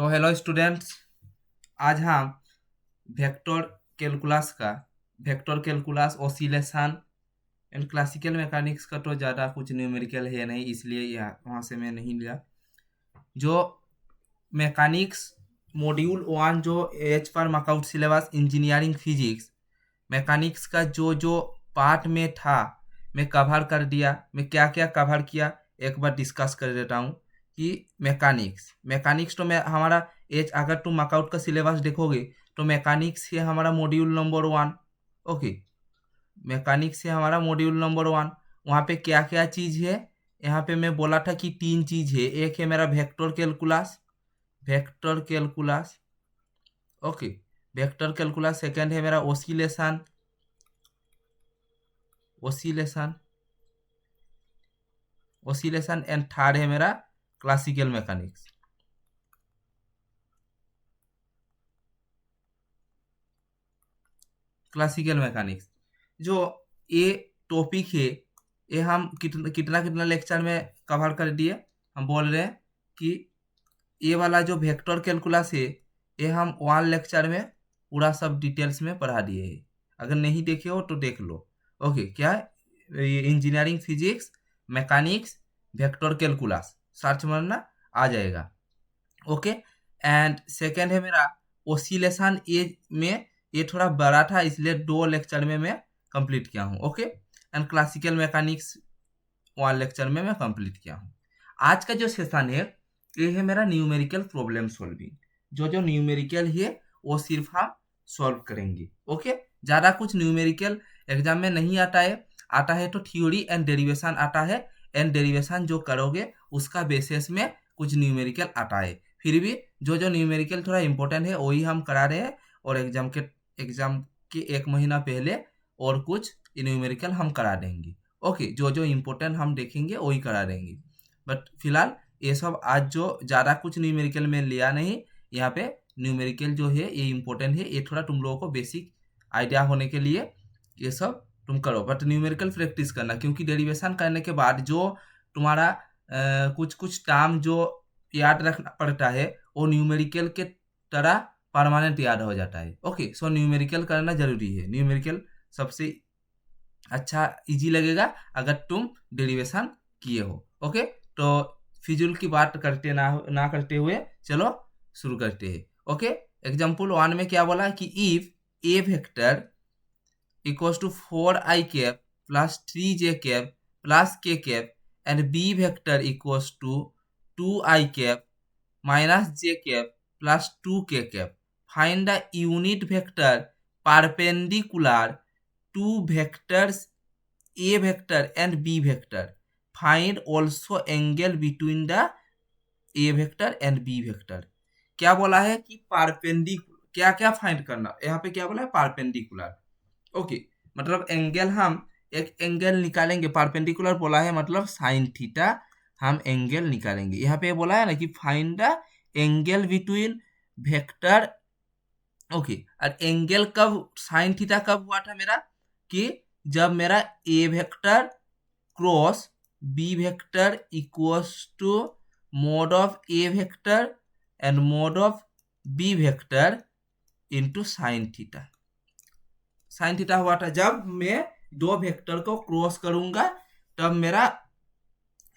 तो hello students, आज हम vector calculus oscillation and classical mechanics का तो ज़्यादा कुछ न्यूमेरिकल है नहीं, इसलिए यहाँ वहाँ से मैं नहीं लिया। जो मैकेनिक्स मॉड्यूल 1 जो एच पर मार्कआउट सिलेबस इंजीनियरिंग फिजिक्स मैकेनिक्स का जो जो पार्ट में था मैं कवर कर दिया। मैं क्या क्या कवर किया एक बार डिस्कस कर देता हूँ कि मैकेनिक्स तो मैं हमारा एच, अगर तुम मार्कआउट का सिलेबस देखोगे तो मैकेनिक्स है हमारा मॉड्यूल नंबर 1। ओके, मैकेनिक्स है हमारा मॉड्यूल नंबर 1। वहाँ पे क्या क्या चीज़ है, यहाँ पे मैं बोला था कि 3 चीज़ है। एक है मेरा vector calculus. Okay, vector calculus. Second है मेरा ओसिलेशन एंड थर्ड है मेरा क्लासिकल मैकेनिक्स। जो ये टॉपिक है, ये हम कितना लेक्चर में कवर कर दिए। हम बोल रहे हैं कि ये वाला जो वेक्टर कैलकुलस है ये हम 1 लेक्चर में पूरा सब डिटेल्स में पढ़ा दिए है। अगर नहीं देखे हो तो देख लो। ओके, क्या है ये engineering physics mechanics vector calculus search मारना आ जाएगा। ओके, एंड सेकेंड है मेरा ओसिलेशन। ये थोड़ा बड़ा था, इसलिए 2 लेक्चर में मैं कंप्लीट किया हूँ। Okay, and classical mechanics 1 lecture में मैं कंप्लीट किया हूँ। आज का जो सेशन है ये है मेरा न्यूमेरिकल प्रॉब्लम सॉल्विंग। जो न्यूमेरिकल है वो सिर्फ हम सॉल्व करेंगे। ओके, ज़्यादा कुछ न्यूमेरिकल एग्जाम में नहीं आता है तो थ्योरी एंड डेरिवेशन आता है। एंड डेरिवेशन जो करोगे उसका बेसिस में कुछ न्यूमेरिकल आता है। फिर भी जो न्यूमेरिकल थोड़ा इंपॉर्टेंट है वही हम करा रहे हैं, और एग्जाम के 1 महीना पहले और कुछ न्यूमेरिकल हम करा देंगे। ओके, जो इम्पोर्टेंट हम देखेंगे वही करा देंगे। बट फिलहाल ये सब आज जो ज़्यादा कुछ न्यूमेरिकल में लिया नहीं। यहाँ पे न्यूमेरिकल जो है ये इम्पोर्टेंट है, ये थोड़ा तुम लोगों को बेसिक आइडिया होने के लिए ये सब तुम करो। बट न्यूमेरिकल प्रैक्टिस करना, क्योंकि डेरिवेशन करने के बाद जो तुम्हारा कुछ कुछ टर्म जो याद रखना पड़ता है वो न्यूमेरिकल के तरह परमानेंट याद हो जाता है। ओके, सो न्यूमेरिकल करना जरूरी है। न्यूमेरिकल सबसे अच्छा इजी लगेगा अगर तुम डेरिवेशन किए हो। ओके, तो फिजूल की बात करते ना करते हुए चलो शुरू करते हैं। ओके, एग्जाम्पल 1 में क्या बोला कि if A vector equals to 4i cap plus 3j cap plus k cap and B vector equals to 2i cap minus j cap plus 2k cap, find the unit vector perpendicular to vectors a vector and b vector. Find also angle between the a vector and b vector. क्या बोला है कि perpendicular क्या क्या find करना। यहाँ पे क्या बोला है, परपेंडिकुलर। ओके, मतलब एंगल हम एक एंगल निकालेंगे। परपेंडिकुलर बोला है मतलब साइन थीटा हम एंगल निकालेंगे। यहाँ पे बोला है ना कि find the angle between vector. Okay, और एंगल कब, साइन थीटा कब हुआ था मेरा, कि जब मेरा A vector cross B vector equals to mod of A vector and mod of B vector into sine theta. Sine theta हुआ था जब मैं 2 वेक्टर को क्रॉस करूंगा तब मेरा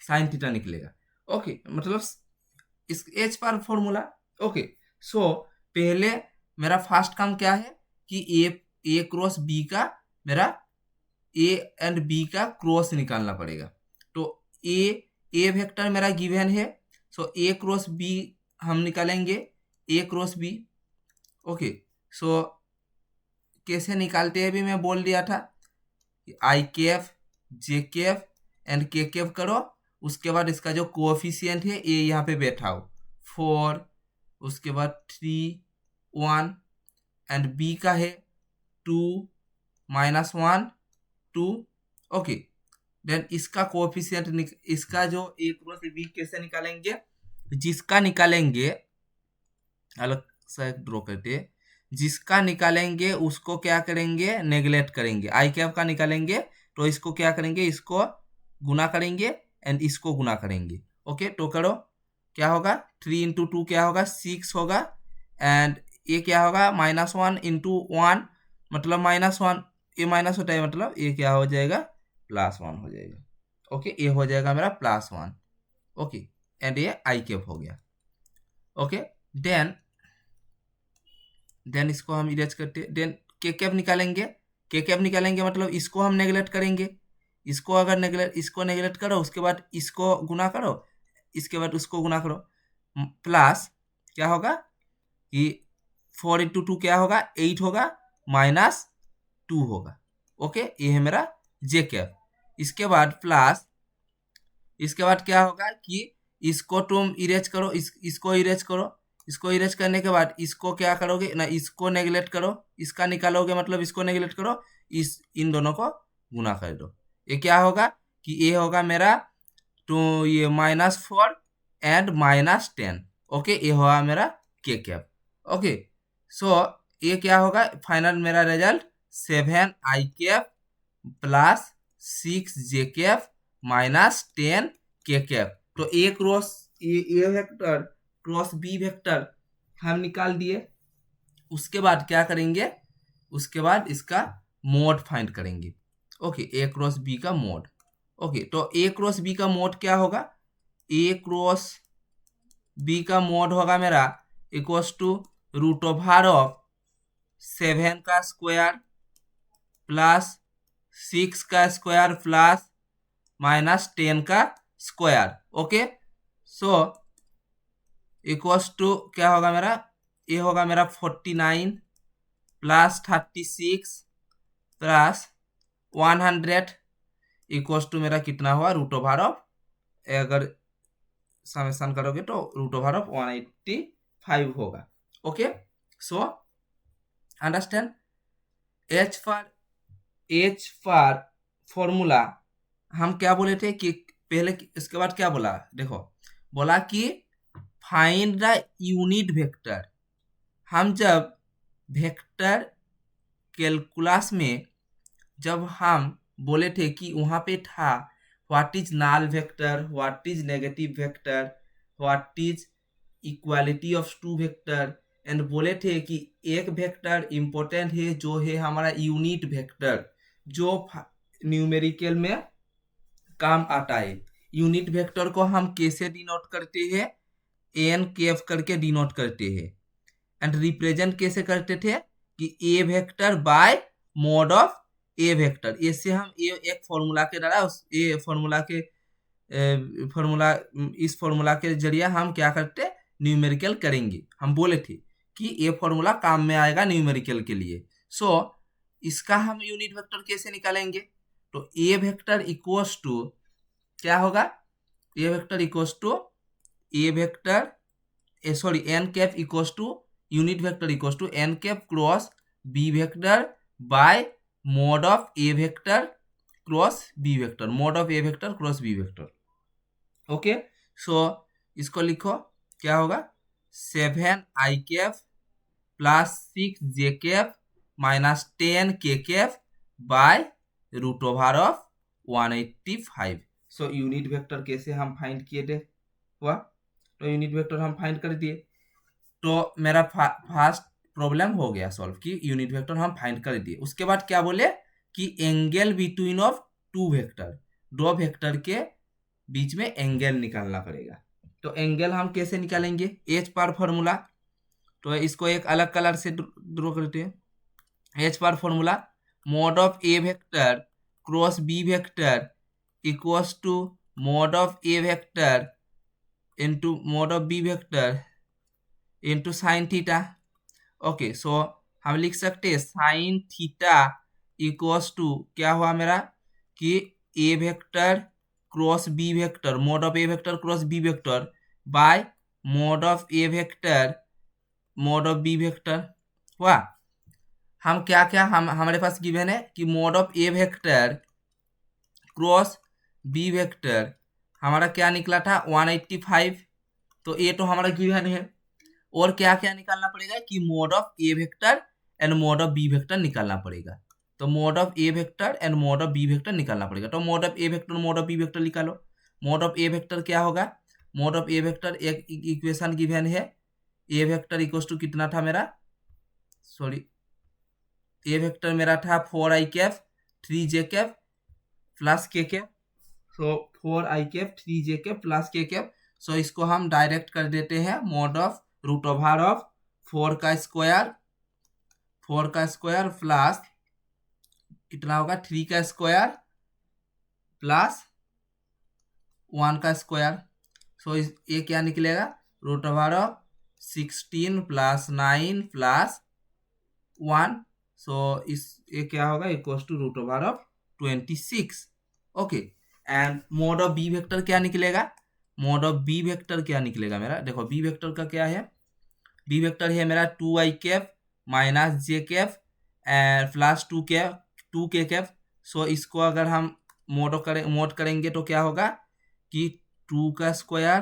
साइन थीटा निकलेगा। ओके, मतलब इस एच पर फॉर्मूला। ओके, सो पहले मेरा फर्स्ट काम क्या है कि ए क्रॉस बी का मेरा ए एंड बी का क्रॉस निकालना पड़ेगा। तो ए वेक्टर मेरा गिवन है, सो ए क्रॉस बी हम निकालेंगे, ए क्रॉस बी। ओके, सो कैसे निकालते हैं भी मैं बोल दिया था, आई कैफ जे कैफ एंड के कैफ करो। उसके बाद इसका जो कोएफिशिएंट है ये यहाँ पे बैठाओ 4, उसके बाद 3 1 एंड बी का है 2 -1 2। ओके, देन इसका कोएफिशिएंट इसका जो ए क्रॉस बी कैसे निकालेंगे, जिसका निकालेंगे अलग से ड्रॉ करते हैं, जिसका निकालेंगे उसको क्या करेंगे, नेगलेक्ट करेंगे। आई कैप का निकालेंगे तो इसको क्या करेंगे, इसको गुना करेंगे एंड इसको गुना करेंगे। ओके, तो करो क्या होगा 3 इंटू 2 क्या होगा 6 होगा, एंड ये क्या होगा -1 इंटू 1 मतलब -1, ये माइनस होता है मतलब ये क्या हो जाएगा +1 हो जाएगा। ओके, ये हो जाएगा मेरा +1। ओके, एंड ये आई कैप हो गया। ओके, देन इसको हम इरेज करते हैं। देन के कैप निकालेंगे, के कैप निकालेंगे मतलब इसको हम नेगलेक्ट करेंगे। इसको अगर इसको नेगलेक्ट करो, उसके बाद इसको गुना करो, इसके बाद उसको गुना करो, प्लस क्या होगा कि 4 इंटू 2 क्या होगा 8 होगा, -2 होगा। ओके, ये है मेरा जे कैप। इसके बाद प्लस, इसके बाद क्या होगा कि इसको तुम इरेज करो, इसको इरेज करो, इसको इरेज करने के बाद इसको क्या करोगे ना, इसको नेगलेक्ट करो, इसका निकालोगे मतलब इसको नेगलेक्ट करो, इन दोनों को गुना कर दो। ये क्या होगा कि ये होगा मेरा तो ये -4 एंड -10। ओके, ये होगा मेरा के कैप। ओके, सो ये क्या होगा फाइनल मेरा result 7 I cap plus 6 J cap -10 K cap. तो A cross A vector cross B vector हम निकाल दिए। उसके बाद क्या करेंगे, उसके बाद इसका मोड फाइंड करेंगे। ओके, ए क्रॉस बी का मोड। ओके, तो ए क्रॉस बी का मोड क्या होगा, ए क्रॉस बी का मोड होगा मेरा इक्वल्स टू √ऑफ 7 का स्क्वायर प्लस 6 का स्क्वायर प्लस -10 का square. Okay, so equals to क्या होगा मेरा, ये होगा मेरा 49 प्लस 36 प्लस 100 इक्वल्स टू मेरा कितना हुआ √ऑफ, अगर समेशन करोगे तो √ऑफ 185 होगा। Okay, so understand. H for formula हम क्या बोले थे कि पहले, इसके बाद क्या बोला देखो, बोला कि फाइंड द यूनिट वेक्टर। हम जब वेक्टर कैलकुलस में जब हम बोले थे कि वहाँ पे था what is null vector, what is negative vector, what is equality of two vector, and बोले थे कि एक वेक्टर इम्पोर्टेंट है जो है हमारा यूनिट वेक्टर, जो न्यूमेरिकल में काम आता है। यूनिट वेक्टर को हम कैसे डिनोट करते हैं, एन कैफ करके डिनोट करते हैं, एंड रिप्रेजेंट कैसे करते थे कि A vector by mod of A vector. इससे हम एक फॉर्मूला के द्वारा इस फॉर्मूला के जरिए हम क्या करते न्यूमेरिकल करेंगे। हम बोले थे कि ये फॉर्मूला काम में आएगा न्यूमेरिकल के लिए। सो इसका हम यूनिट वेक्टर कैसे निकालेंगे, तो ए वेक्टर इक्वल्स टू क्या होगा, A vector equals to N cap equals to unit vector equals to N cap cross B vector by mod of A vector cross B vector, mod of A vector cross B vector. Okay, so इसको लिखो क्या होगा 7 I cap plus 6 J cap -10 K cap by √ऑफ 185। So unit vector कैसे हम find किए थे हुआ, तो यूनिट वेक्टर हम फाइंड कर दिए। तो मेरा फर्स्ट प्रॉब्लम हो गया सॉल्व कि यूनिट वेक्टर हम फाइंड कर दिए। उसके बाद क्या बोले कि angle between of two vector, दो वेक्टर के बीच में एंगल निकालना पड़ेगा। तो एंगल हम कैसे निकालेंगे, एच पार फॉर्मूला। तो इसको एक अलग कलर से ड्रॉ करते हैं। As per formula mod of A vector cross B vector equals to mod of A vector into mod of B vector into sine theta. Okay, so हम लिख सकते हैं साइन थीटा इक्वल्स टू क्या हुआ मेरा कि A vector cross B vector, mod of A vector cross B vector by mod of A vector mod of B vector हुआ। हम क्या क्या हमारे पास गिवन है कि mod of A vector cross B vector हमारा क्या निकला था 185, तो ये तो हमारा गिवन है। और क्या क्या निकालना पड़ेगा कि mod of A vector and mod of B vector निकालना पड़ेगा। तो mod of A vector and mod of B vector निकालना पड़ेगा। तो mod of A vector mod of B vector निकालो। मोड ऑफ ए वेक्टर क्या होगा, मोड ऑफ ए वेक्टर एक इक्वेशन गिवन है, ए वेक्टर इक्वल्स टू कितना था मेरा, सॉरी ए वेक्टर मेरा था 4i cap 3j cap plus के cap, so 4i cap 3j cap plus के कैप। सो इसको हम डायरेक्ट कर देते हैं, mod of root over of 4 का स्क्वायर प्लस कितना होगा 3 का स्क्वायर प्लस 1 का स्क्वायर। सो ये क्या निकलेगा, root over of 16 plus 9 plus 1। So इस ये क्या होगा, equals to root over of 26। Okay, and mod of B vector क्या निकलेगा, मोड ऑफ बी वेक्टर क्या निकलेगा मेरा, देखो बी वेक्टर का क्या है, बी वेक्टर है मेरा 2i कैप माइनस जे cap plus 2k cap. So इसको अगर हम मोड करेंगे तो क्या होगा कि 2 का स्क्वायर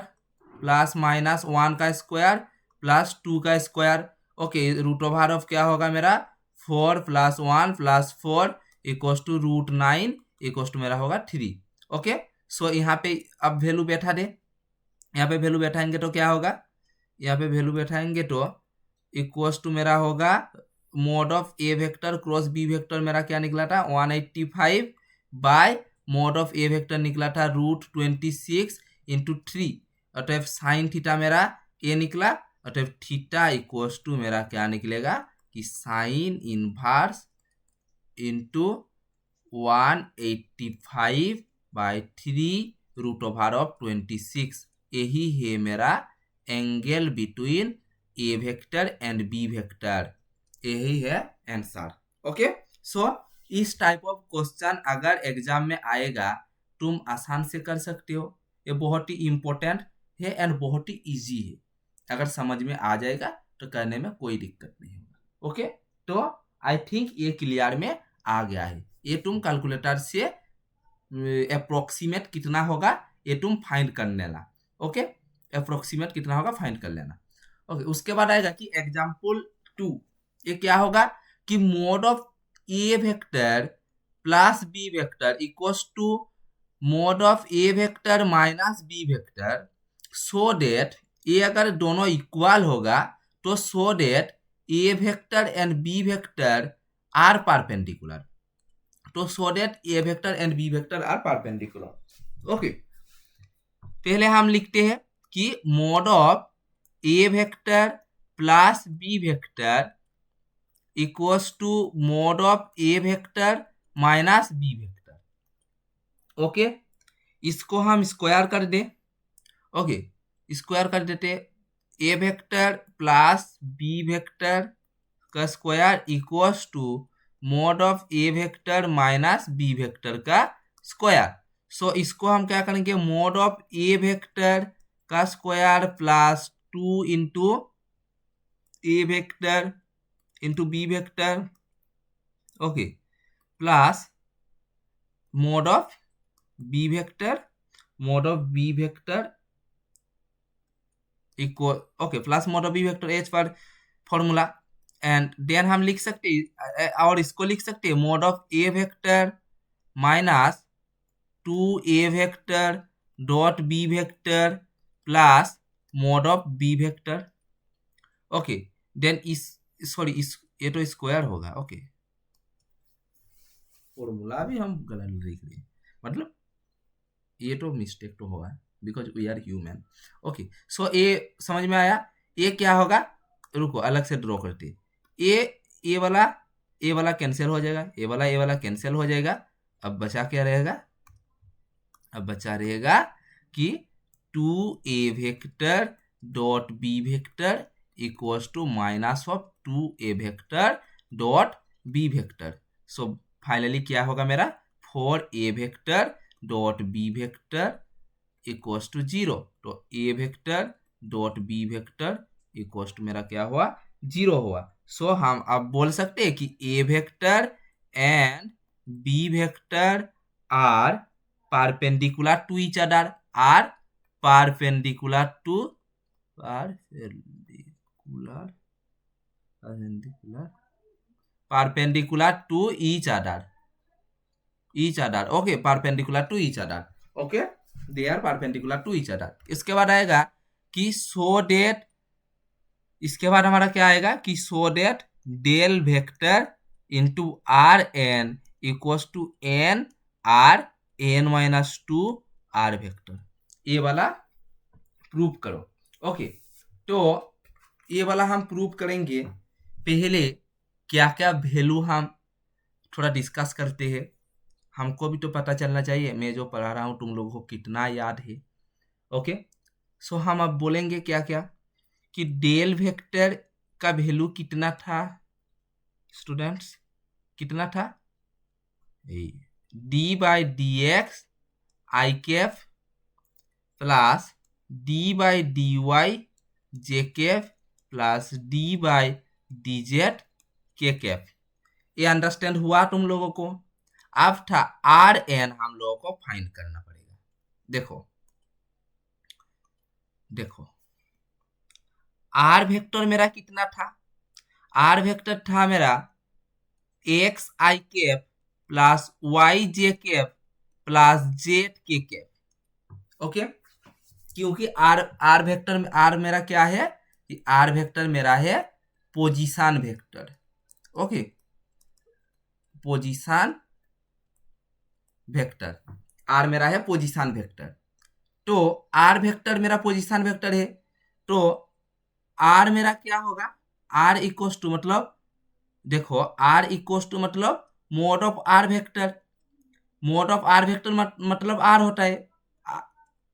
प्लस माइनस 1 का स्क्वायर प्लस 2 का square. Okay, root over of क्या होगा मेरा 4 plus 1 plus 4 equals to root 9 equals to मेरा होगा 3। ओके, सो यहाँ पे अब वैल्यू बैठा दे, यहाँ पे वैल्यू बैठाएंगे तो क्या होगा, यहाँ पे वैल्यू बैठाएंगे तो इक्वल्स टू मेरा होगा mod of A vector cross B vector मेरा क्या निकला था 185 by mod of A vector निकला था रूट 26 इंटू 3। अतएव साइन थीटा मेरा ए निकला, अतएव थीटा इक्वल्स टू मेरा क्या निकलेगा कि sine inverse into 185 by 3 root over of 26। यही है मेरा angle between A vector and B vector, यही है आंसर। ओके, सो इस टाइप ऑफ क्वेश्चन अगर एग्जाम में आएगा तुम आसान से कर सकते हो, ये बहुत ही इम्पोर्टेंट है एंड बहुत ही इजी है, अगर समझ में आ जाएगा तो करने में कोई दिक्कत नहीं होगा। ओके, तो आई थिंक ये क्लियर में आ गया है, ये तुम कैलकुलेटर से अप्रोक्सीमेट कितना होगा ये तुम फाइंड कर लेना। ओके, अप्रोक्सीमेट कितना होगा फाइंड कर लेना। ओके, उसके बाद आएगा कि एग्जाम्पल 2, ये क्या होगा कि mod of A vector plus B vector equals to mod of A vector minus B vector, so that ये अगर दोनों इक्वल होगा तो so that A vector and B vector are perpendicular, तो so that A vector and B vector are perpendicular. Okay, पहले हम लिखते हैं कि mod of A vector plus B vector equals to mod of A vector minus B vector. Okay, इसको हम square कर दे। ओके, स्क्वायर कर देते, A vector plus B vector का square equals to mod of A vector minus B vector का square. So इसको हम क्या करेंगे, मोड ऑफ ए वेक्टर का square plus 2 into A vector into B vector, okay, plus mod of B vector equal, okay, plus mod of B vector एच पर formula, and then हम लिख सकते हैं और इसको लिख सकते हैं mod of A vector minus 2a vector dot B vector plus mod of B vector. Okay, then इस ये तो स्क्वायर होगा। ओके, फॉर्मूला भी हम गलत लिख रहे हैं, मतलब ये तो मिस्टेक तो होगा because we are human. Okay, so ये समझ में आया, ये क्या होगा, रुको अलग से ड्रॉ करते हैं, ए वाला कैंसिल हो जाएगा, ए वाला कैंसिल हो जाएगा। अब बचा क्या रहेगा, अब बचा रहेगा कि 2a vector dot B vector equals to minus of 2a vector dot B vector. So finally क्या होगा मेरा 4a vector dot B vector equals to 0, तो a vector dot B vector equals to मेरा क्या हुआ 0 हुआ। सो हम अब बोल सकते हैं कि a vector and B vector are perpendicular to each other, are perpendicular to each other, okay, perpendicular to each other। okay, they are perpendicular to each other. इसके बाद आएगा कि सो डेट, इसके बाद हमारा क्या आएगा कि so that del vector into R N equals to N R N minus two R vector, ये वाला प्रूव करो। ओके, तो ये वाला हम प्रूव करेंगे। पहले क्या क्या वैल्यू हम थोड़ा डिस्कस करते हैं, हमको भी तो पता चलना चाहिए मैं जो पढ़ा रहा हूँ तुम लोगों को कितना याद है। ओके, सो हम अब बोलेंगे क्या क्या कि डेल वेक्टर का वैल्यू कितना था स्टूडेंट्स, कितना था D by D X I cap plus D by D Y J cap plus D by D Z K cap. ये अंडरस्टैंड हुआ तुम लोगों को? अब था आर एन हम लोगों को फाइंड करना पड़ेगा। देखो देखो आर वेक्टर मेरा कितना था, आर वेक्टर था मेरा X I cap plus Y J cap plus Z K cap. Okay, क्योंकि आर आर वेक्टर में आर मेरा क्या है कि आर वेक्टर मेरा है position vector. Okay, position vector R मेरा है पोजीशन वेक्टर। तो आर वेक्टर मेरा पोजीशन वेक्टर है, तो आर मेरा क्या होगा, आर इक्वल्स टू मतलब देखो आर इक्वल्स टू मतलब mod of R vector, mod of R vector मतलब आर होता है।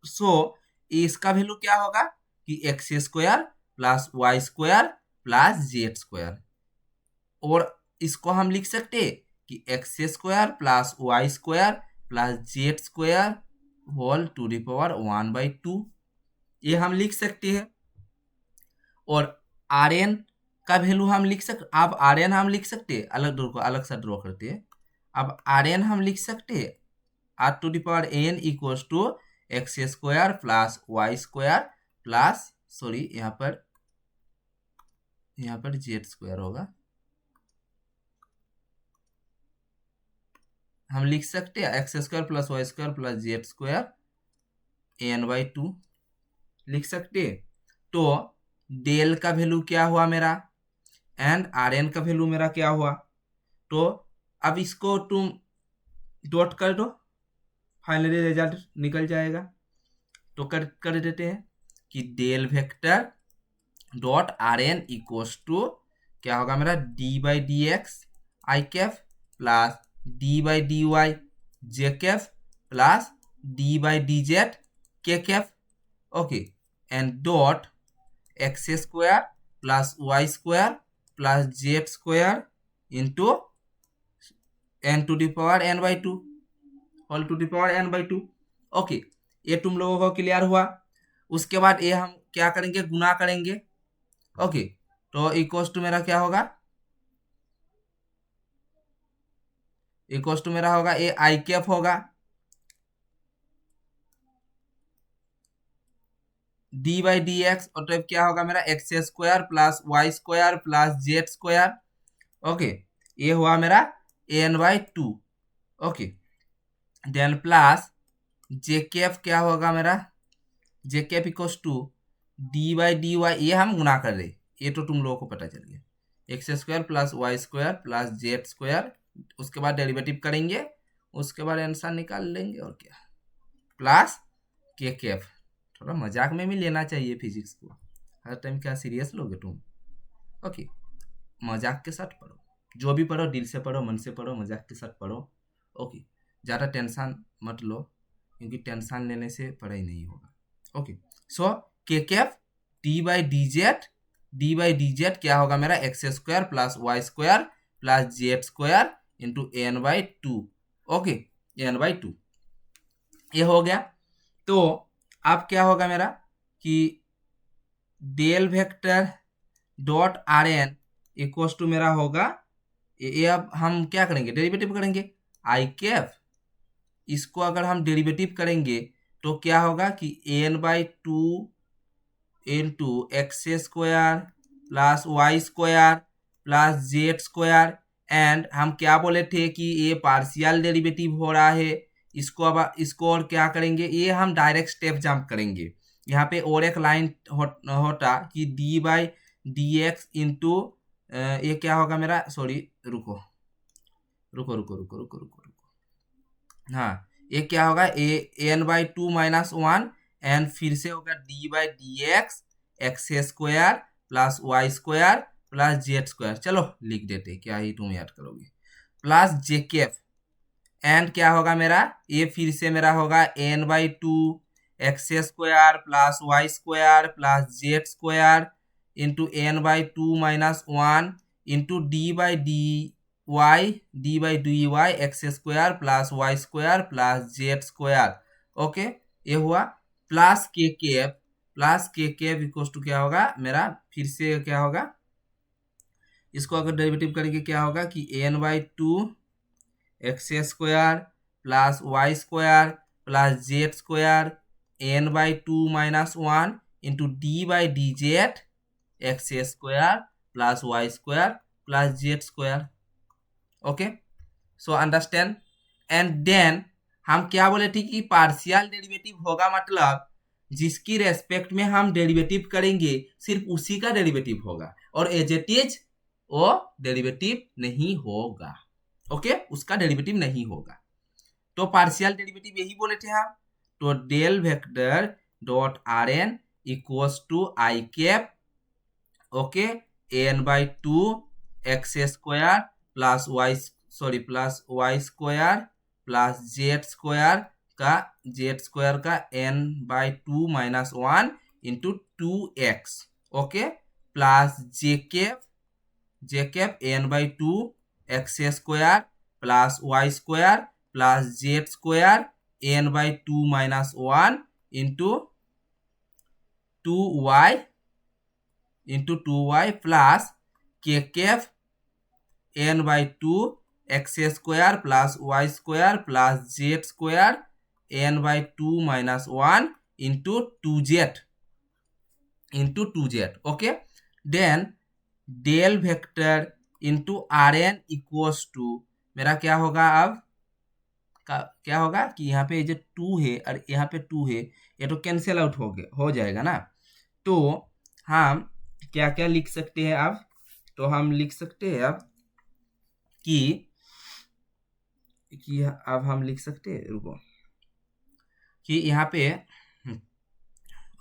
सो इसका वैल्यू क्या होगा कि X square plus Y square plus Z square, और इसको हम लिख सकते हैं कि X square plus Y square plus Z square whole to the power 1/2, ये हम लिख सकते हैं। और आर एन का वैल्यू हम लिख सकते, अब आर एन हम लिख सकते हैं, अलग सा ड्रॉ करते हैं। अब आर एन हम लिख सकते हैं R to the power N equals to X square plus Y square plus sorry यहाँ पर जेड स्क्वायर होगा, हम लिख सकते हैं X square plus Y square plus Z square n/2 लिख सकते हैं। तो डेल का वैल्यू क्या हुआ मेरा एंड आर एन का वैल्यू मेरा क्या हुआ, तो अब इसको तुम डॉट कर दो, फाइनली रिजल्ट निकल जाएगा। तो कर देते हैं कि del vector dot R N equals to क्या होगा मेरा D by D X I cap plus D by D Y J cap plus D by D Z K cap. Okay, and dot X square plus Y square plus Z square into N to the power n/2 whole to the power n/2। Okay, ये तुम लोगों को clear हुआ। उसके बाद ये हम क्या करेंगे, गुना करेंगे। ओके, तो इक्वल्स टू मेरा क्या होगा, इक्वल्स टू मेरा होगा ए आई कैफ होगा डी बाई डी एक्स, और तो क्या होगा मेरा X square plus Y square plus Z square. Okay, ये हुआ मेरा n/2। Okay, then plus J cap क्या होगा मेरा, J cap equals to D by D Y, ये हम गुना कर रहे, ये तो तुम लोगों को पता चल गया, X square plus Y square plus Z square, उसके बाद डेरिवेटिव करेंगे, उसके बाद आंसर निकाल लेंगे और क्या, प्लस के कैफ। थोड़ा मजाक में भी लेना चाहिए फिजिक्स को, हर टाइम क्या सीरियस लोगे तुम। ओके, मजाक के साथ पढ़ो, जो भी पढ़ो दिल से पढ़ो, मन से पढ़ो, मजाक के साथ पढ़ो। ओके, ज़्यादा टेंशन मत लो, क्योंकि टेंशन लेने से पढ़ाई नहीं होगा। Okay, so K cap D by D Z क्या होगा मेरा X square plus Y square plus Z square into n/2। Okay, n/2 ये हो गया। तो अब क्या होगा मेरा कि del vector dot R N equals to मेरा होगा, ये अब हम क्या करेंगे, डेरिवेटिव करेंगे आई कैफ, इसको अगर हम डेरिवेटिव करेंगे तो क्या होगा कि n/2 into X square plus Y square plus Z square, and हम क्या बोले थे कि ये पार्शियल डेरिवेटिव हो रहा है, इसको और क्या करेंगे, ये हम डायरेक्ट स्टेप जंप करेंगे। यहाँ पे और एक लाइन होता कि D by D x into ये क्या होगा मेरा, सॉरी रुको रुको रुको रुको रुको रुको रुको, हाँ ये क्या होगा, N by two minus one and फिर से होगा D by D X X square plus Y square plus Z square. चलो लिख देते, क्या ही तुम याद करोगे, प्लस जे केफ एंड क्या होगा मेरा, ये फिर से मेरा होगा N by two X square plus Y square plus Z square into N by two minus one into D by D by Y X square plus Y square plus Z square. Okay, ये हुआ plus के केफ equals to क्या होगा मेरा, फिर से क्या होगा, इसको अगर डेरिवेटिव करेंगे क्या होगा कि N by two X square plus Y square plus Z square N by two minus one into D by D Z X square plus Y square plus Z square. Okay, so understand. And then हम क्या बोले थे कि partial derivative होगा मतलब जिसकी respect में हम डेरिवेटिव करेंगे सिर्फ उसी का डेरिवेटिव होगा, और एज इट इज वो डेरिवेटिव नहीं होगा। ओके, उसका डेरिवेटिव नहीं होगा। तो पार्शियल डेरिवेटिव यही बोले थे हम। तो del vector dot R N equals to I cap, okay, N by two X square plus Y square plus Z square का N by two minus one into two X, okay, plus J cap N by two X square plus Y square plus Z square N by two minus one into two Y plus के cap N by two X square plus Y square plus Z square N by two minus one into two Z. Okay, then del vector into R N equals to मेरा क्या होगा, अब क्या होगा कि यहाँ पे जो टू है और यहाँ पे टू है, ये तो कैंसिल आउट हो जाएगा ना। तो हम क्या क्या लिख सकते हैं अब, तो हम लिख सकते हैं अब कि अब हम लिख सकते हैं, रुको, कि यहाँ पे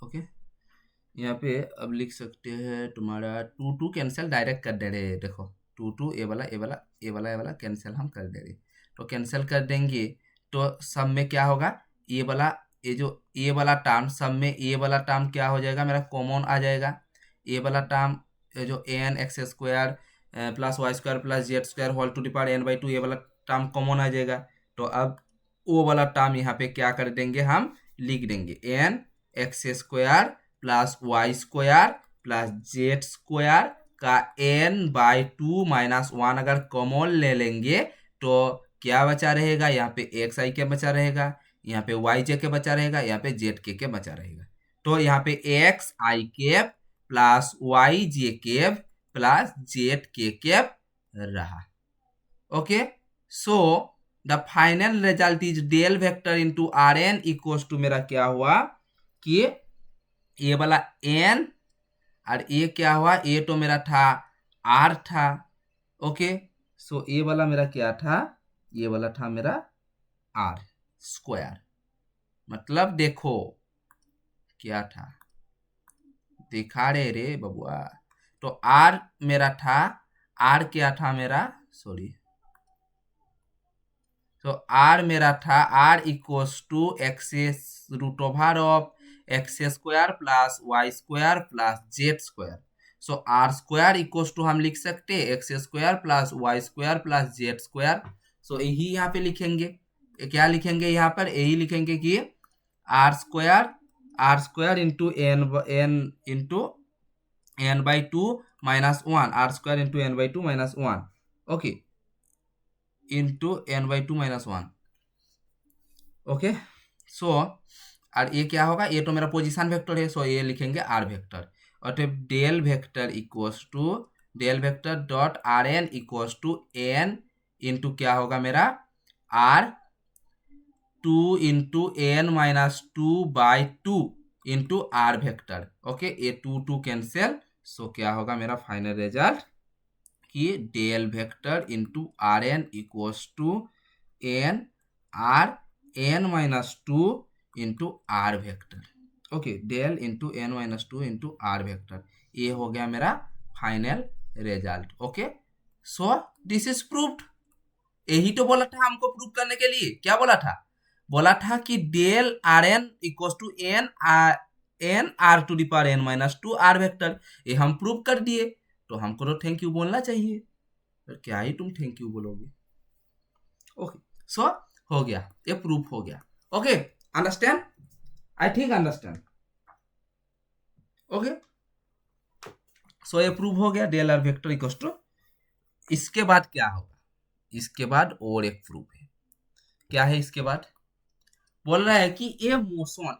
ओके, यहाँ पे अब लिख सकते हैं तुम्हारा टू कैंसिल डायरेक्ट कर दे रहे हैं। देखो टू ये वाला कैंसिल हम कर दे रहे, तो कैंसिल कर देंगे तो सब में क्या होगा, ये वाला टर्म सब में ये वाला टर्म क्या हो जाएगा मेरा, कॉमन आ जाएगा। ये वाला टर्म जो N X square plus Y square plus Z square whole to the power N by two, ये वाला टर्म कॉमन आ जाएगा। तो अब वो वाला टर्म यहाँ पे क्या कर देंगे, हम लिख देंगे N X square plus Y square plus Z square का N by two minus one अगर कॉमन ले लेंगे तो क्या बचा रहेगा, यहाँ पे एक्स आई के बचा रहेगा, यहाँ पे वाई जे के बचा रहेगा, यहाँ पे जेड के बचा रहेगा। तो यहाँ पे X I cap plus Y J cap plus Z K cap रहा। Okay, so the final result is del vector into R N equals to मेरा क्या हुआ कि ये वाला एन और ये क्या हुआ, ये तो मेरा था आर था। ओके, सो ये वाला मेरा क्या था, ये वाला था मेरा आर स्क्वायर। मतलब देखो क्या था, दिखा रहे रे बबुआ। तो आर मेरा था, आर क्या था मेरा, सॉरी, तो आर मेरा था R equals to X root over of X square plus Y square plus Z square. So R square equals to हम लिख सकते हैं X square plus Y square plus Z square. So यही यहाँ पे लिखेंगे, क्या लिखेंगे यहाँ पर, यही लिखेंगे कि R square into N by two minus one, R square into N by two minus one, okay, into N by two minus one. Okay, so और ये क्या होगा, ये तो मेरा पोजीशन वेक्टर है, सो ये लिखेंगे आर वेक्टर। और del vector equals to del vector dot R N equals to N into क्या होगा मेरा R 2 into N minus 2 by 2 into R vector. Okay, ये 2 कैंसिल, सो क्या होगा मेरा फाइनल रिजल्ट कि del vector into R N equals to N R N minus 2 into R vector. Okay, del into N minus 2 into R vector, ये हो गया मेरा final result. Okay, so this is proved. यही तो बोला था हमको प्रूव करने के लिए, क्या बोला था? बोला था कि del R N equal to N R to the power N minus 2 R vector, ये हम प्रूव कर दिए। तो हमको तो थैंक यू बोलना चाहिए, तो क्या ही तुम थैंक यू बोलोगे। ओके, सो हो गया, ये प्रूफ हो गया। Okay, understand? I think understand. Okay, so ये प्रूव हो गया del R vector equal to. इसके बाद क्या होगा? इसके बाद और एक प्रूफ है। क्या है इसके बाद? बोल रहा है कि ये मोशन,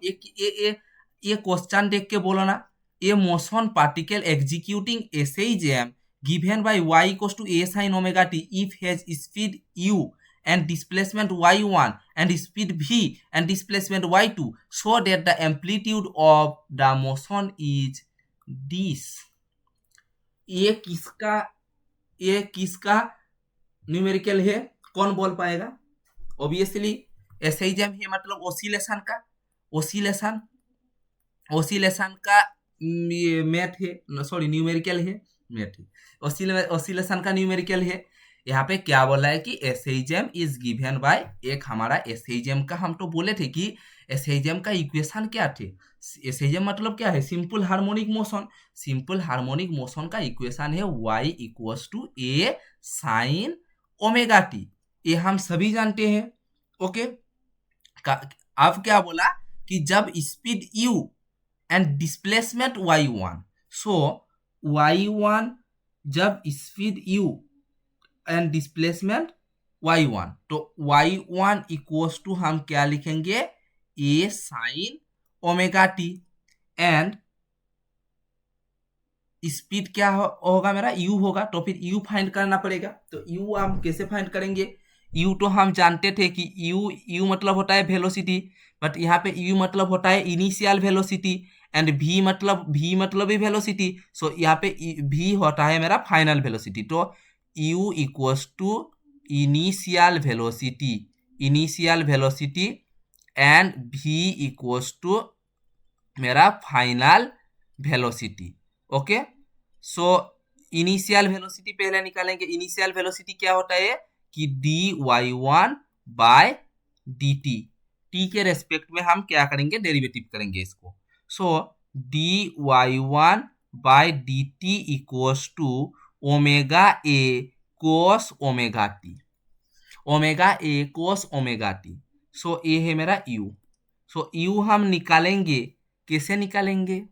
ये क्वेश्चन देख के बोलो ना, ये motion particle executing SHM given by y equals to a sin omega t if has speed u and displacement y1 and speed v and displacement y2 so that the amplitude of the motion is this। ये किसका ये किसका numerical है? कौन बोल पाएगा? Obviously एसेइजम है, मतलब ओसिलेशन का, ओसिलेशन ओसिलेशन का मैथ है, सॉरी न्यूमेरिकल है, मैथ है, ओसिलेशन का न्यूमेरिकल है। यहाँ पे क्या बोला है कि एसेइजम इज गिवन बाय, एक हमारा एसेइजम का हम तो बोले थे कि एसेइजम का इक्वेशन क्या थे। एसेइजम मतलब क्या है? Simple harmonic motion. Simple harmonic motion का इक्वेशन है y equals to A sine omega T, ये हम सभी जानते हैं। ओके, अब क्या बोला कि जब speed u and displacement y1, so y1 जब speed u and displacement y1, तो y1 इक्वल्स टू हम क्या लिखेंगे? a sign omega T, and speed क्या होगा मेरा? u होगा, तो फिर u फाइंड करना पड़ेगा। तो u हम कैसे फाइंड करेंगे? u तो हम जानते थे कि u मतलब होता है वेलोसिटी, बट यहाँ पे u मतलब होता है इनिशियल वेलोसिटी, एंड v मतलब ही वेलोसिटी, सो यहाँ पे v होता है मेरा फाइनल वेलोसिटी। तो u equals to initial velocity and v equals to मेरा final velocity. Okay, so initial velocity पहले निकालेंगे। इनिशियल वेलोसिटी क्या होता है कि dy1 बाय dt, t के रेस्पेक्ट में हम क्या करेंगे? डेरिवेटिव करेंगे इसको। So dy1 by dt equals to omega A cos omega T, omega A cos omega T. So ये है मेरा u। सो u हम निकालेंगे, कैसे निकालेंगे?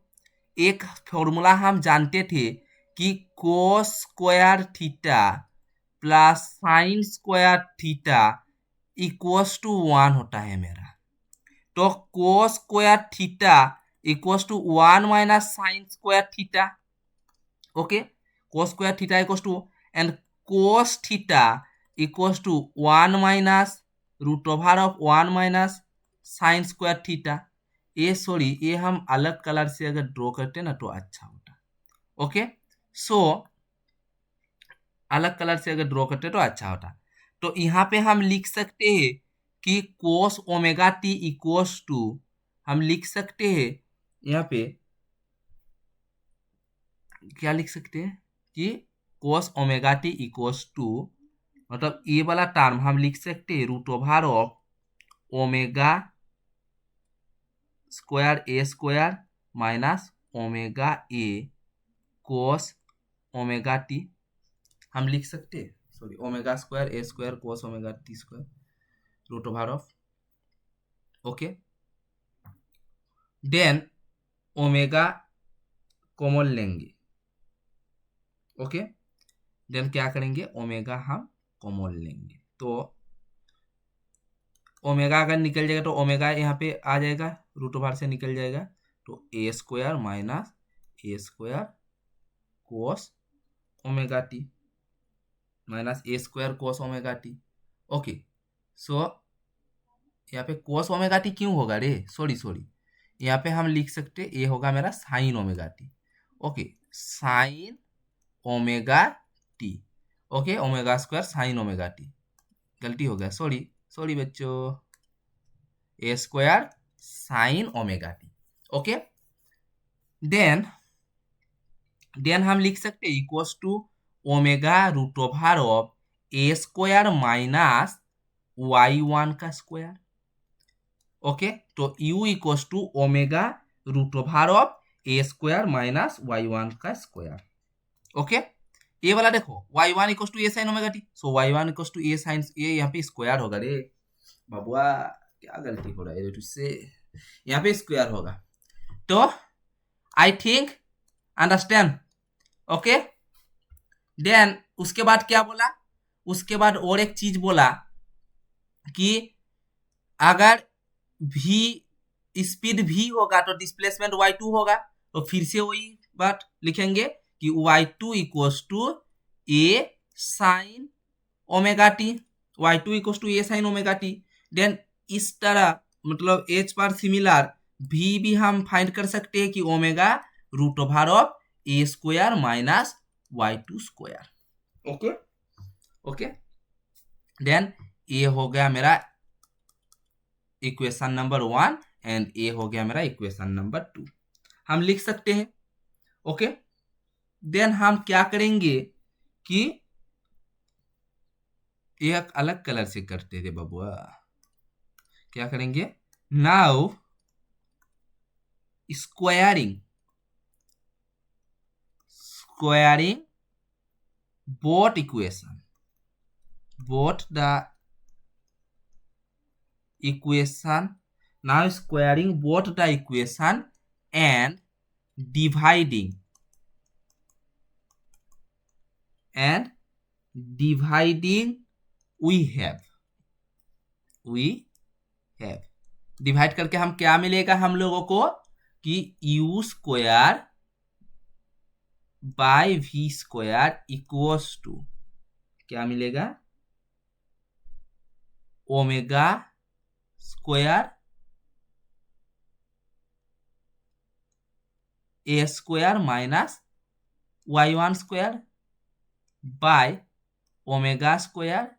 एक फॉर्मूला हम जानते थे कि cos square theta plus sine square theta equals to 1 होता है मेरा। तो cos square theta equals to 1 minus sine square theta. Okay, cos square theta equals to, and cos theta equals to 1 minus root over of 1 minus sine square theta. ये sorry, ये हम अलग colour से अगर ड्रॉ करते ना तो अच्छा होता। ओके, सो अलग कलर से अगर ड्रॉ करते तो अच्छा होता। तो यहाँ पे हम लिख सकते हैं कि cos omega T equals to, हम लिख सकते हैं यहाँ पे क्या लिख सकते हैं कि cos omega T equals to, मतलब ये वाला टर्म हम लिख सकते हैं root over of omega square A square minus omega A cos omega T, हम लिख सकते हैं, sorry, omega square A square cos omega T square root over of. Okay, then omega common लेंगे। ओके, देन क्या करेंगे? Omega हम common लेंगे, तो ओमेगा अगर निकल जाएगा तो ओमेगा यहाँ पे आ जाएगा, रूट ओवर से निकल जाएगा, तो A square minus A square cos omega T minus A square cos omega T. Okay, so यहाँ पे cos ओमेगा टी क्यों होगा रे, सॉरी यहाँ पे हम लिख सकते, ये होगा मेरा sine omega T. Okay, sine omega T. Okay, omega square sine omega T, गलती हो गया, सॉरी बच्चों, A square sine omega T. Okay, then हम लिख सकते equals to omega root over of A square minus y1 का square. Okay, तो u equals to omega root over of A square minus y1 का square. Okay, ये वाला देखो y1 equals to A sine omega T, so y1 equals to A sine, ये यहाँ पे square होगा रे बाबुआ, क्या गलती हो रहा है इससे, यहाँ पे स्क्वायर होगा। तो I think understand. Okay, then उसके बाद क्या बोला, उसके बाद और एक चीज बोला कि अगर v स्पीड v होगा तो डिस्प्लेसमेंट y2 होगा, तो फिर से वही बात लिखेंगे कि y2 equals to A sine omega T, y2 equals to A sine omega T. Then इस तरह मतलब एच पर सिमिलर v भी हम फाइंड कर सकते हैं कि omega root over of A square minus y2 square. Okay okay, then ये हो गया मेरा इक्वेशन नंबर 1 एंड ये हो गया मेरा इक्वेशन नंबर 2, हम लिख सकते हैं। ओके, देन हम क्या करेंगे कि एक अलग कलर से करते थे बबुआ, क्या करेंगे, now squaring both equation, both the equation, now squaring both the equation and dividing we have divide करके हम क्या मिलेगा हम लोगों को कि u square by v square equals to क्या मिलेगा, omega square A square minus y1 square by omega square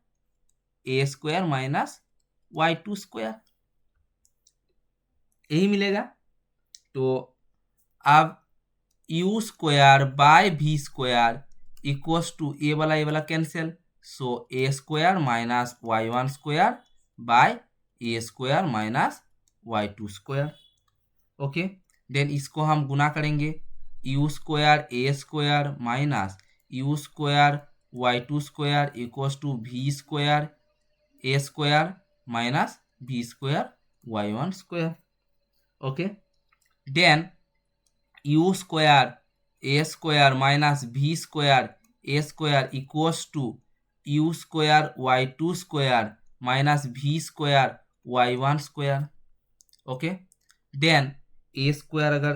A square minus y2 square, यही मिलेगा। तो अब u square by v square equals to A वाला cancel, so A square minus y1 square by A square minus y2 square. Okay, then इसको हम गुना करेंगे, u square A square minus u square y2 square equals to v square A square minus v square y1 square. Okay, then u square A square minus v square A square equals to u square y2 square minus v square y1 square. Okay, then A square अगर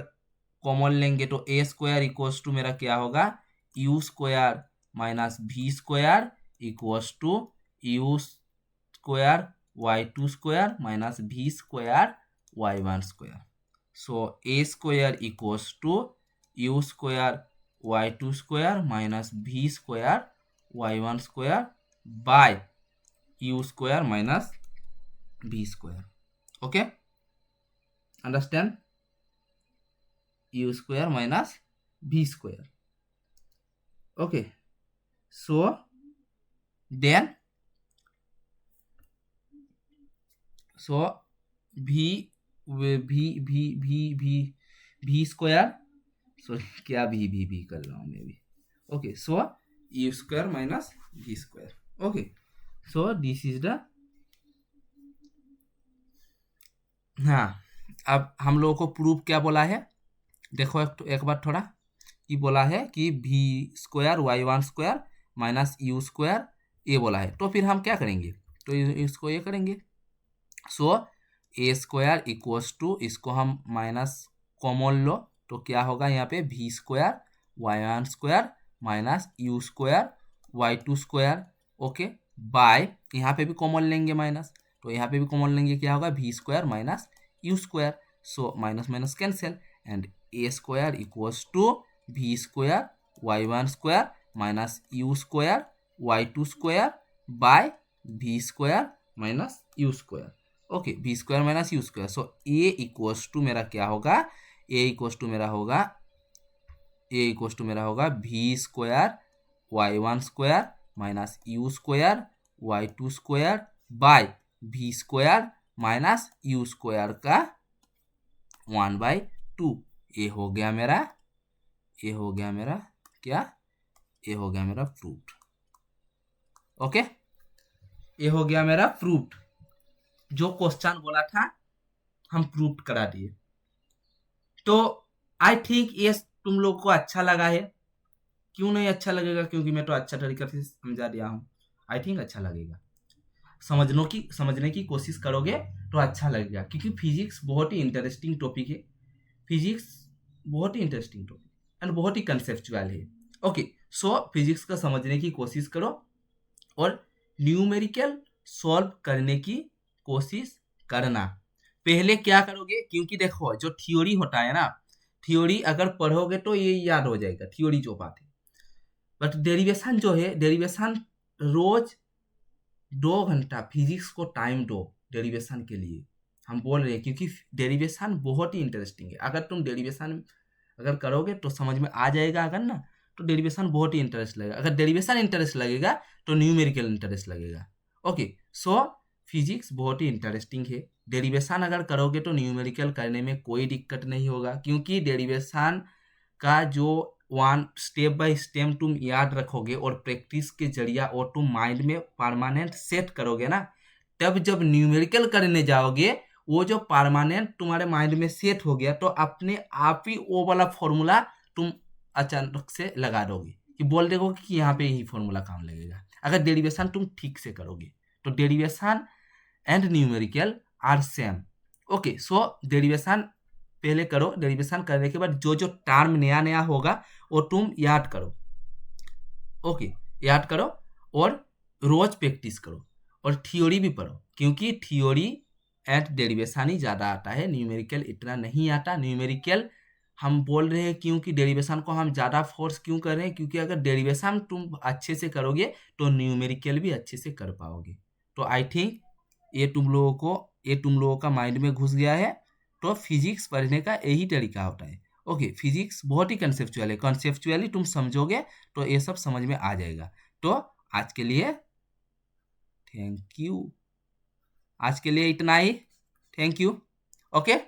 common लेंगे तो A square equals to मेरा क्या होगा, u square minus v square equals to u square y2 square minus v square y1 square. So a square equals to u square y2 square minus v square y1 square by u square minus v square. Okay, understand, u square minus v square. Okay, so then v square, sorry क्या v कर रहा हूँ मैं भी। Okay, so u square minus v square. Okay, so this is the, हाँ अब हम लोगों को प्रूफ क्या बोला है, देखो एक बार थोड़ा, ये बोला है कि v square y1 square minus u square ये बोला है, तो फिर हम क्या करेंगे, तो इसको ये करेंगे, सो ए स्क्वायर इक्वल्स टू, इसको हम माइनस कॉमन लो तो क्या होगा यहाँ पे v square y1 square minus u square y2 square. Okay, by यहाँ पे भी कॉमन लेंगे माइनस, तो यहाँ पे भी कॉमन लेंगे, क्या होगा V square minus U square, so minus minus cancel and A square equals to V square Y one square minus U square Y two square by V square minus U square. Okay, V square minus U square, so A equals to मेरा क्या होगा, A equals to मेरा होगा V square Y one square minus U square Y two square by V square minus U square का 1/2। ये हो गया मेरा क्या, ये हो गया मेरा प्रूफ। ओके, ये हो गया मेरा प्रूफ। जो क्वेश्चन बोला था हम प्रूफ करा दिए। तो आई थिंक ये तुम लोग को अच्छा लगा है। क्यों नहीं अच्छा लगेगा, क्योंकि मैं तो अच्छा तरीके से समझा दिया हूँ। आई थिंक अच्छा लगेगा, समझने की कोशिश करोगे तो अच्छा लगेगा, क्योंकि फिजिक्स बहुत ही इंटरेस्टिंग टॉपिक है। फिजिक्स बहुत ही इंटरेस्टिंग टॉपिक एंड बहुत ही कंसेप्चुअल है। ओके, सो फिजिक्स का समझने की कोशिश करो और न्यूमेरिकल सॉल्व करने की कोशिश करना। पहले क्या करोगे, क्योंकि देखो जो थ्योरी होता है ना, थ्योरी अगर पढ़ोगे तो ये याद हो जाएगा, थ्योरी जो बात है। बट डेरिवेशन जो है, डेरिवेशन रोज 2 घंटा फिजिक्स को टाइम दो डेरिवेशन के लिए। हम बोल रहे हैं क्योंकि डेरिवेशन बहुत ही इंटरेस्टिंग है। अगर तुम डेरिवेशन अगर करोगे तो समझ में आ जाएगा, अगर ना तो डेरिवेशन बहुत ही इंटरेस्ट लगेगा। अगर डेरिवेशन इंटरेस्ट लगेगा तो न्यूमेरिकल इंटरेस्ट लगेगा। ओके, सो फिजिक्स बहुत ही इंटरेस्टिंग है। डेरिवेशन अगर करोगे तो न्यूमेरिकल करने में कोई दिक्कत नहीं होगा, क्योंकि डेरिवेशन का जो वन स्टेप बाय स्टेप तुम याद रखोगे और प्रैक्टिस के जरिया और तुम माइंड में परमानेंट सेट करोगे ना, तब जब न्यूमेरिकल करने जाओगे वो जो परमानेंट तुम्हारे माइंड में सेट हो गया तो अपने आप ही वो वाला फॉर्मूला तुम अचानक से लगा दोगे, कि बोल दोगे कि यहाँ पे यही फॉर्मूला काम लगेगा। अगर डेरिवेशन तुम ठीक से करोगे तो derivation and numerical are same. Okay, so derivation पहले करो, डेरिवेशन करने के बाद जो जो टर्म नया नया होगा वो तुम याद करो। ओके, याद करो और रोज प्रैक्टिस करो और थ्योरी भी पढ़ो, क्योंकि थ्योरी एंड डेरिवेशन ही ज़्यादा आता है, न्यूमेरिकल इतना नहीं आता। न्यूमेरिकल हम बोल रहे हैं क्योंकि डेरिवेशन को हम ज़्यादा फोर्स क्यों कर रहे हैं, क्योंकि अगर डेरिवेशन तुम अच्छे से करोगे तो न्यूमेरिकल भी अच्छे से कर पाओगे। तो आई थिंक ये तुम लोगों का माइंड में घुस गया है। तो फिजिक्स पढ़ने का यही तरीका होता है। ओके, फिजिक्स बहुत ही कंसेप्चुअल है, कंसेप्चुअली तुम समझोगे तो ये सब समझ में आ जाएगा। तो आज के लिए थैंक यू, आज के लिए इतना ही, थैंक यू। ओके।